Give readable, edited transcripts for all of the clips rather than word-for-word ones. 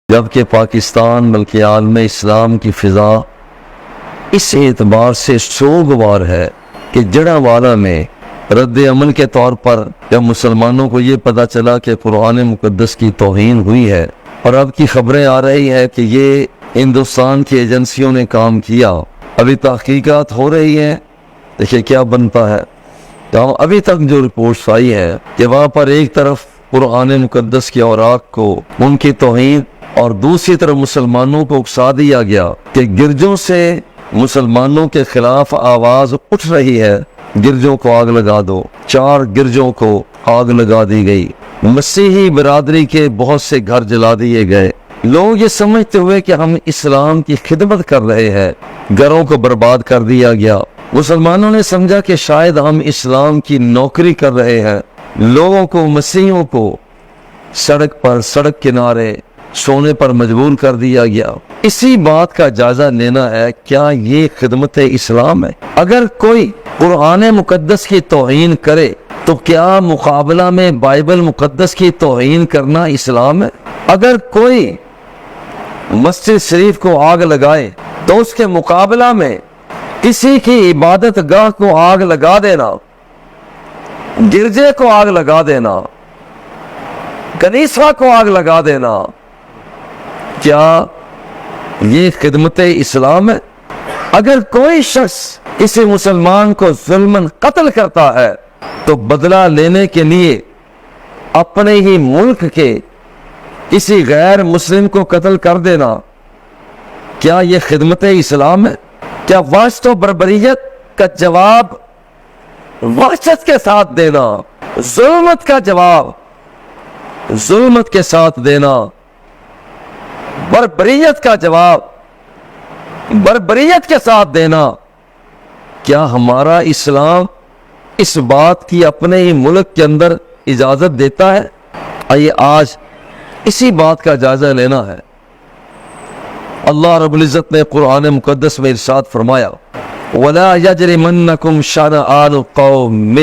جبکہ پاکستان بلکہ عالم اسلام کی فضا اس اعتبار سے سوگوار ہے کہ جڑاوالا میں رد عمل کے طور پر جب مسلمانوں کو یہ پتہ چلا کہ قرآن مقدس کی توہین ہوئی ہے اور اب کی خبریں آ رہی ہے کہ یہ ہندوستان کی ایجنسیوں نے کام کیا، ابھی تحقیقات ہو رہی ہیں، دیکھیں کیا بنتا ہے۔ تو ابھی تک جو رپورٹس آئی ہے کہ وہاں پر ایک طرف قرآن مقدس کی اوراق کو ان کی توہین اور دوسری طرف مسلمانوں کو اکسا دیا گیا کہ گرجوں سے مسلمانوں کے خلاف آواز اٹھ رہی ہے، گرجوں کو آگ لگا دو۔ 4 گرجوں کو آگ لگا دی گئی، مسیحی برادری کے بہت سے گھر جلا دیے گئے۔ لوگ یہ سمجھتے ہوئے کہ ہم اسلام کی خدمت کر رہے ہیں، گھروں کو برباد کر دیا گیا۔ مسلمانوں نے سمجھا کہ شاید ہم اسلام کی نوکری کر رہے ہیں، لوگوں کو، مسیحیوں کو سڑک پر، سڑک کنارے سونے پر مجبور کر دیا گیا۔ اسی بات کا جائزہ لینا ہے، کیا یہ خدمت اسلام ہے؟ اگر کوئی قرآن مقدس کی توہین کرے تو کیا مقابلہ میں بائبل مقدس کی توہین کرنا اسلام ہے؟ اگر کوئی مسجد شریف کو آگ لگائے تو اس کے مقابلہ میں کسی کی عبادت گاہ کو آگ لگا دینا، گرجے کو آگ لگا دینا، کنیسہ کو آگ لگا دینا، کیا یہ خدمت اسلام ہے؟ اگر کوئی شخص کسی مسلمان کو ظلماً قتل کرتا ہے تو بدلہ لینے کے لیے اپنے ہی ملک کے کسی غیر مسلم کو قتل کر دینا، کیا یہ خدمت اسلام ہے؟ کیا وحشت و بربریت کا جواب وحشت کے ساتھ دینا، ظلمت کا جواب ظلمت کے ساتھ دینا، بربریت کا جواب بربریت کے ساتھ دینا، کیا ہمارا اسلام اس بات کی اپنے ہی ملک کے اندر اجازت دیتا ہے؟ آئیے آج اسی بات کا جائزہ لینا ہے۔ اللہ رب العزت نے قرآن مقدس میں ارشاد فرمایا وَلَا يَجْرِمَنَّكُمْ شَنَآنُ قَوْمٍ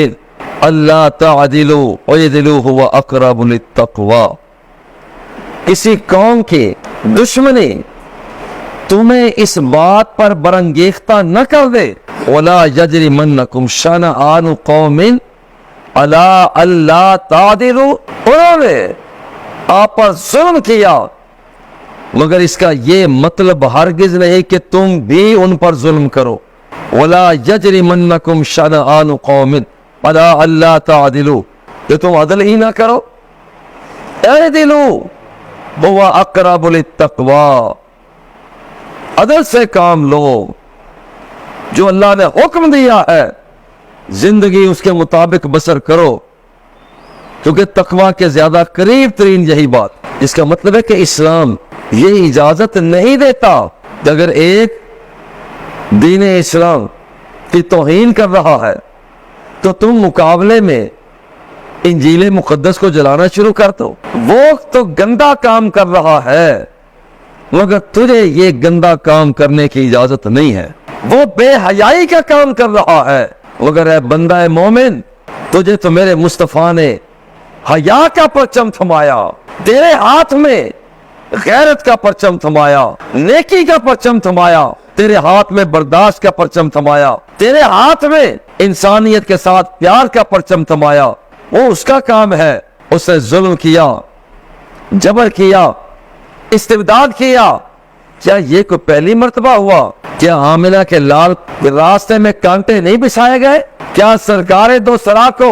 أَلَّا تَعْدِلُوا اعْدِلُوا هُوَ أَقْرَبُ لِلتَّقْوَىٰ۔ کسی قوم کی دشمنی تمہیں اس بات پر برانگیختہ نہ کر دے، وَلَا يَجْرِمَنَّكُمْ شَنَآنُ قَوْمٍ أَلَّا تَعْدِلُوا، انہوں نے آپ پر ظلم کیا، مگر اس کا یہ مطلب ہرگز نہیں کہ تم بھی ان پر ظلم کرو۔ وَلَا يَجْرِمَنَّكُمْ شَنَآنُ قَوْمٍ أَلَّا تَعْدِلُوا، کہ تم عدل ہی نہ کرو۔ اعْدِلُوا هُوَ أَقْرَبُ لِلتَّقْوَىٰ، عدل سے کام لو، جو اللہ نے حکم دیا ہے زندگی اس کے مطابق بسر کرو، کیونکہ تقویٰ کے زیادہ قریب ترین یہی بات، اس کا مطلب ہے کہ اسلام یہ اجازت نہیں دیتا کہ اگر ایک دین اسلام کی توہین کر رہا ہے تو تم مقابلے میں انجیل مقدس کو جلانا شروع کر دو۔ وہ تو گندا کام کر رہا ہے مگر تجھے یہ گندا کام کرنے کی اجازت نہیں ہے۔ وہ بے حیائی کا کام کر رہا ہے مگر اے بندہ مومن، تجھے تو میرے مصطفیٰ نے حیا کا پرچم تھمایا، تیرے ہاتھ میں غیرت کا پرچم تھمایا، نیکی کا پرچم تھمایا، تیرے ہاتھ میں برداشت کا پرچم تھمایا، تیرے ہاتھ میں انسانیت کے ساتھ پیار کا پرچم تھمایا۔ وہ اس کا کام ہے، اس نے ظلم کیا، جبر کیا، استبداد کیا۔ کیا یہ کوئی پہلی مرتبہ ہوا؟ کیا حاملہ کے لال راستے میں کانٹے نہیں بچھائے گئے؟ کیا سرکار دو سرا کو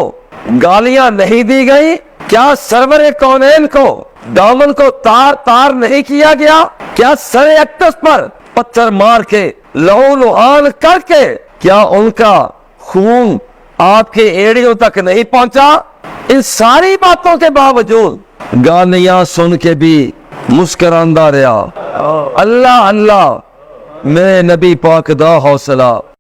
گالیاں نہیں دی گئی؟ کیا سرور کونین کو دامن کو تار تار نہیں کیا گیا؟ کیا سر اقدس پر پتھر مار کے لہو لہان کر کے کیا ان کا خون آپ کے ایڑیوں تک نہیں پہنچا؟ ان ساری باتوں کے باوجود گالیاں سن کے بھی مسکراندہ رہا۔ اللہ اللہ میرے نبی پاک دا حوصلہ۔